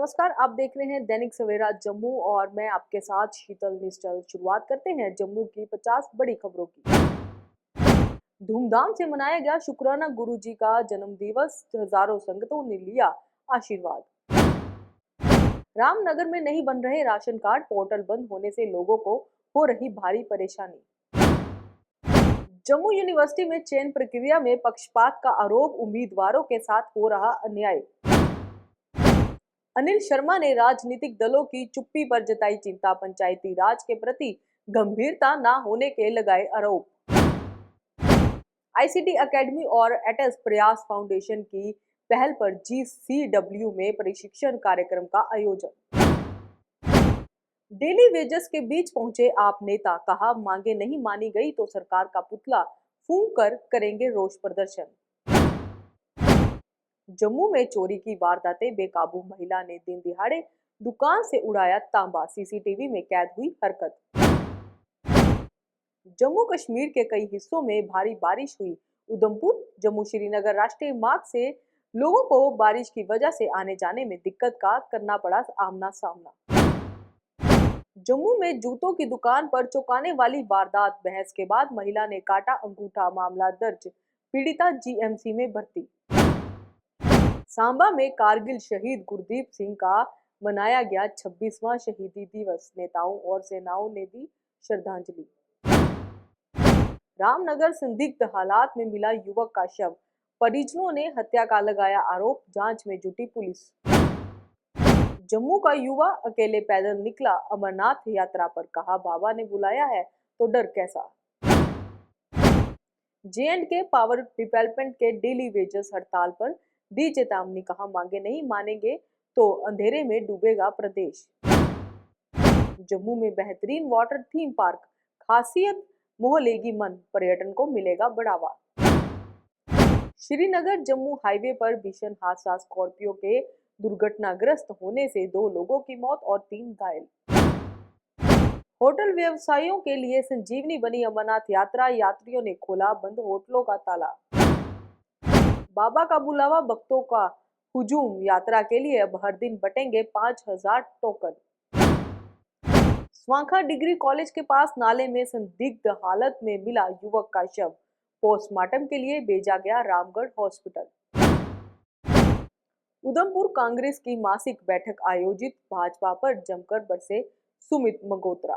नमस्कार, आप देख रहे हैं दैनिक सवेरा जम्मू और मैं आपके साथ शीतल निश्चल। शुरुआत करते हैं जम्मू की 50 बड़ी खबरों की। धूमधाम से मनाया गया शुक्राना गुरु जी का जन्म दिवस, हजारों संगतों ने लिया आशीर्वाद। रामनगर में नहीं बन रहे राशन कार्ड, पोर्टल बंद होने से लोगों को हो रही भारी परेशानी। जम्मू यूनिवर्सिटी में चयन प्रक्रिया में पक्षपात का आरोप, उम्मीदवारों के साथ हो रहा अन्याय। अनिल शर्मा ने राजनीतिक दलों की चुप्पी पर जताई चिंता, पंचायती राज के प्रति गंभीरता न होने के लगाए आरोप। आईसीटी एकेडमी और एटेस प्रयास फाउंडेशन की पहल पर जीसीडब्ल्यू में प्रशिक्षण कार्यक्रम का आयोजन। डेली वेजेस के बीच पहुंचे आप नेता, कहा मांगे नहीं मानी गई तो सरकार का पुतला फूंक कर करेंगे रोष प्रदर्शन। जम्मू में चोरी की वारदातें, बेकाबू महिला ने दिन दिहाड़े दुकान से उड़ाया तांबा, सीसीटीवी में कैद हुई हरकत। जम्मू कश्मीर के कई हिस्सों में भारी बारिश हुई, उधमपुर जम्मू श्रीनगर राष्ट्रीय मार्ग से लोगों को बारिश की वजह से आने जाने में दिक्कत का करना पड़ा आमना सामना। जम्मू में जूतों की दुकान पर चौंकाने वाली वारदात, बहस के बाद महिला ने काटा अंगूठा, मामला दर्ज, पीड़िता जीएमसी में भर्ती। सांबा में कारगिल शहीद गुरदीप सिंह का मनाया गया 26वां शहीदी दिवस, नेताओं और सेनाओं ने दी श्रद्धांजलि। रामनगर संदिग्ध हालात में मिला युवक का शव, परिजनों ने हत्या का लगाया आरोप, जांच में जुटी पुलिस। जम्मू का युवा अकेले पैदल निकला अमरनाथ यात्रा पर, कहा बाबा ने बुलाया है तो डर कैसा। J&K पावर डिवेलपमेंट के डेली वेजेस हड़ताल पर दी चेतावनी, कहा मांगे नहीं मानेंगे तो अंधेरे में डूबेगा प्रदेश। जम्मू में बेहतरीन वाटर थीम पार्क, खासियत मोह लेगी मन, पर्यटन को मिलेगा बढ़ावा। श्रीनगर जम्मू हाईवे पर भीषण हादसा, स्कॉर्पियो के दुर्घटनाग्रस्त होने से 2 लोगों की मौत और 3 घायल। होटल व्यवसायियों के लिए संजीवनी बनी अमरनाथ यात्रा, यात्रियों ने खोला बंद होटलों का ताला। बाबा का बुलावा, भक्तों का हुजूम, यात्रा के लिए अब हर दिन बटेंगे 5000 टोकन। स्वांखा डिग्री कॉलेज के पास नाले में संदिग्ध हालत में मिला युवक का शव, पोस्टमार्टम के लिए भेजा गया रामगढ़ हॉस्पिटल। उधमपुर कांग्रेस की मासिक बैठक आयोजित, भाजपा पर जमकर बरसे सुमित मगोत्रा।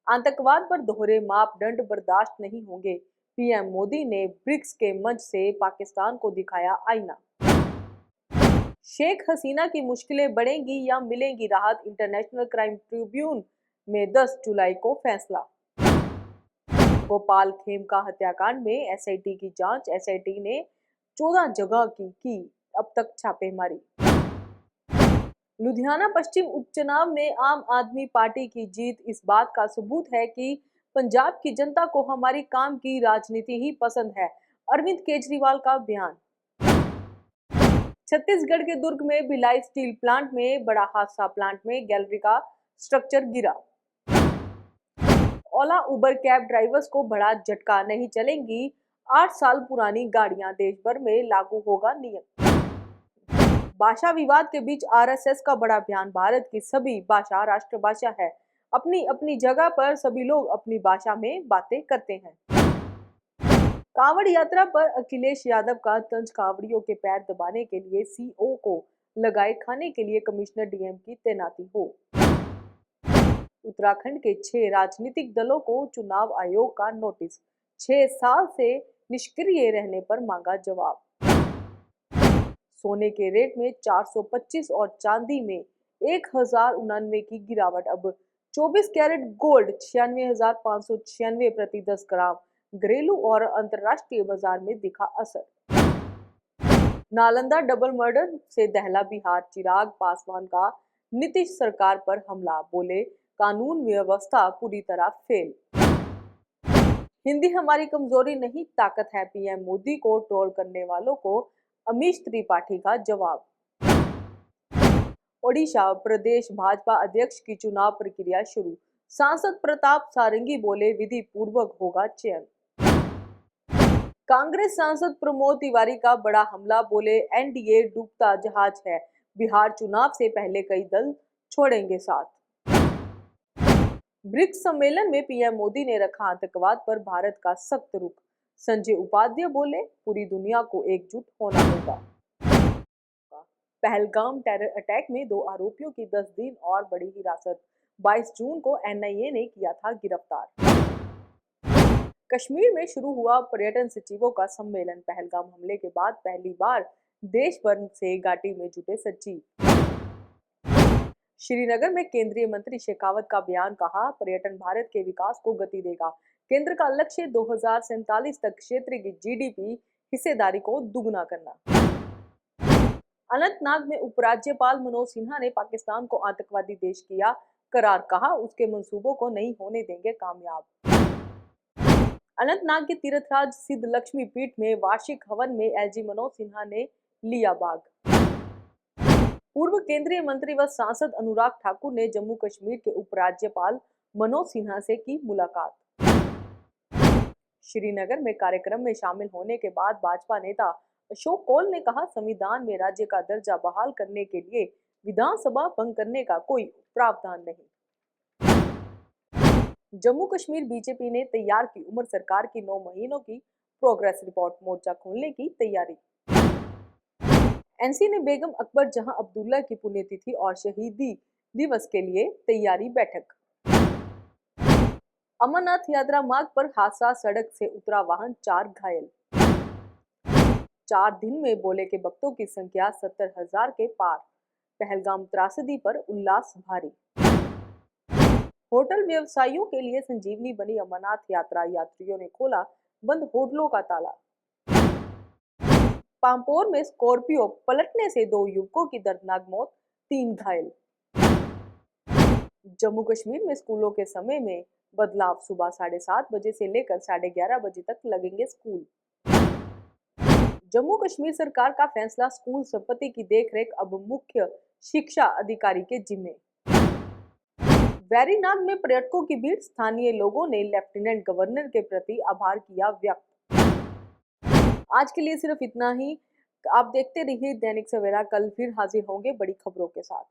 आतंकवाद पर दोहरे मापदंड बर्दाश्त नहीं होंगे, पीएम मोदी ने ब्रिक्स के मंच से पाकिस्तान को दिखाया आईना। शेख हसीना की मुश्किलें बढ़ेंगी या मिलेंगी राहत, इंटरनेशनल क्राइम ट्रिब्यूनल में 10 जुलाई को फैसला। गोपाल खेमका हत्याकांड में एसआईटी की जांच, एसआईटी ने 14 जगह की अब तक छापेमारी। लुधियाना पश्चिम उपचुनाव में आम आदमी पार्टी की जीत इस बात का सबूत है कि पंजाब की जनता को हमारी काम की राजनीति ही पसंद है, अरविंद केजरीवाल का बयान। छत्तीसगढ़ के दुर्ग में भिलाई स्टील प्लांट में बड़ा हादसा, प्लांट में गैलरी का स्ट्रक्चर गिरा। ओला उबर कैब ड्राइवर्स को बड़ा झटका, नहीं चलेंगी 8 साल पुरानी गाड़ियां, देश भर में लागू होगा नियम। भाषा विवाद के बीच आरएसएस का बड़ा बयान, भारत की सभी भाषा राष्ट्रभाषा है, अपनी अपनी जगह पर सभी लोग अपनी भाषा में बातें करते हैं। कांवड़ यात्रा पर अखिलेश यादव का तंज, कांवड़ियों के पैर दबाने के लिए सीओ को लगाए खाने के लिए कमिश्नर डीएम की तैनाती हो। उत्तराखंड के 6 राजनीतिक दलों को चुनाव आयोग का नोटिस, 6 साल से निष्क्रिय रहने पर मांगा जवाब। सोने के रेट में 425 और चांदी में 1099 की गिरावट, अब 24 कैरेट गोल्ड 96,596 प्रति 10 ग्राम, घरेलू और अंतर्राष्ट्रीय बाजार में दिखा असर। नालंदा डबल मर्डर से दहला बिहार, चिराग पासवान का नीतीश सरकार पर हमला, बोले कानून व्यवस्था पूरी तरह फेल। हिंदी हमारी कमजोरी नहीं ताकत है, पीएम मोदी को ट्रोल करने वालों को अमीश त्रिपाठी का जवाब। ओडिशा प्रदेश भाजपा अध्यक्ष की चुनाव प्रक्रिया शुरू, सांसद प्रताप सारंगी बोले विधि पूर्वक होगा चयन। कांग्रेस सांसद प्रमोद तिवारी का बड़ा हमला, बोले एनडीए डूबता जहाज है, बिहार चुनाव से पहले कई दल छोड़ेंगे साथ। ब्रिक्स सम्मेलन में पीएम मोदी ने रखा आतंकवाद पर भारत का सख्त रुख। संजय उपाध्याय बोले, पूरी दुनिया को एकजुट होना होगा। पहलगाम टेरर अटैक में 2 आरोपियों की 10 दिन और बड़ी हिरासत। 22 जून को एनआईए ने किया था गिरफ्तार। कश्मीर में शुरू हुआ पर्यटन सचिवों का सम्मेलन। पहलगाम हमले के बाद पहली बार देश भर से घाटी में जुटे सचिव। श्रीनगर में केंद्रीय मंत्री शेखावत का बयान, कहा पर्यटन भारत के विकास को गति देगा। केंद्र का लक्ष्य 2047 तक क्षेत्र की जीडीपी हिस्सेदारी को दुगना करना। अनंतनाग में उपराज्यपाल मनोज सिन्हा ने पाकिस्तान को आतंकवादी देश किया करार, कहा उसके मंसूबों को नहीं होने देंगे कामयाब। अनंतनाग के तीर्थराज सिद्ध लक्ष्मी पीठ में वार्षिक हवन में एलजी मनोज सिन्हा ने लिया भाग। पूर्व केंद्रीय मंत्री व सांसद अनुराग ठाकुर ने जम्मू कश्मीर के उपराज्यपाल मनोज सिन्हा से की मुलाकात। श्रीनगर में कार्यक्रम में शामिल होने के बाद भाजपा नेता अशोक कौल ने कहा, संविधान में राज्य का दर्जा बहाल करने के लिए विधानसभा भंग करने का कोई प्रावधान नहीं। जम्मू कश्मीर बीजेपी ने तैयार की उमर सरकार की 9 महीनों की प्रोग्रेस रिपोर्ट। मोर्चा खोलने की तैयारी। एनसी ने बेगम अकबर जहां अब्दुल्ला की पुण्यतिथि और शहीदी दिवस के लिए तैयारी बैठक। अमरनाथ यात्रा मार्ग पर हादसा, सड़क से उतरा वाहन, 4 घायल। 4 दिन में बोले के भक्तों की संख्या 70,000 के पार। पहलगाम त्रासदी पर उल्लास भारी। होटल व्यवसायियों के लिए संजीवनी बनी अमरनाथ यात्रा, यात्रियों ने खोला बंद होटलों का ताला। पांपोर में स्कॉर्पियो पलटने से 2 युवकों की दर्दनाक मौत, 3 घायल। जम्मू कश्मीर में स्कूलों के समय में बदलाव, सुबह 7:30 बजे से लेकर 11:30 बजे तक लगेंगे स्कूल। जम्मू कश्मीर सरकार का फैसला, स्कूल संपत्ति की देखरेख अब मुख्य शिक्षा अधिकारी के जिम्मे। वैरीनाग में पर्यटकों की भीड़, स्थानीय लोगों ने लेफ्टिनेंट गवर्नर के प्रति आभार किया व्यक्त। आज के लिए सिर्फ इतना ही। आप देखते रहिए दैनिक सवेरा, कल फिर हाजिर होंगे बड़ी खबरों के साथ।